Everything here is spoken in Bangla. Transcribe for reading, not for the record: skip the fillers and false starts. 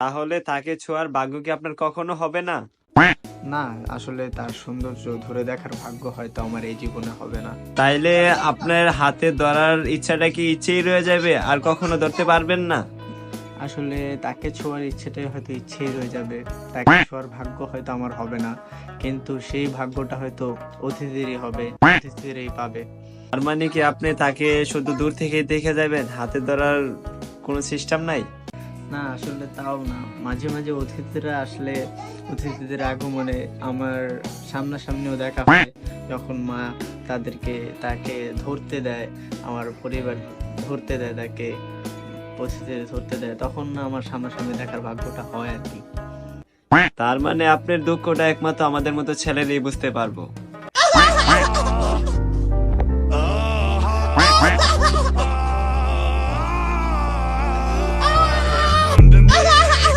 তাহলে তাকে ছোঁয়ার ভাগ্য কি আপনার কখনো হবে না? না, আসলে তার সৌন্দর্য ধরে দেখার ভাগ্য হয়তো আমার এই জীবনে হবে না। তাইলে আপনার হাতে ধরার ইচ্ছাটা কি ইচ্ছেই রয়ে যাবে, আর কখনো ধরতে পারবেন না? আসলে তাকে ছোঁয়ার ইচ্ছেটাই হয়তো ইচ্ছেই রয়ে যাবে, তাকে ছোঁয়ার ভাগ্য হয়তো আমার হবে না, কিন্তু সেই ভাগ্যটা হয়তো অতিথিরই হবে, অতিথিরই পাবে। তার মানে কি আপনি তাকে শুধু দূর থেকেই দেখে যাবেন, হাতে ধরার কোনো সিস্টেম নাই? না, আসলে তাও না, মাঝে মাঝে অতিথিরা আসলে অতিথিদের আগমনে আমার সামনাসামনিও দেখা হয়, যখন মা তাকে ধরতে দেয়, আমার পরিবার ধরতে দেয় তাকে, অতিথিদের ধরতে দেয়, তখন না আমার সামনাসামনি দেখার ভাগ্যটা হয় আর কি। তার মানে আপনার দুঃখটা একমাত্র আমাদের মতো ছেলেরই বুঝতে পারবো।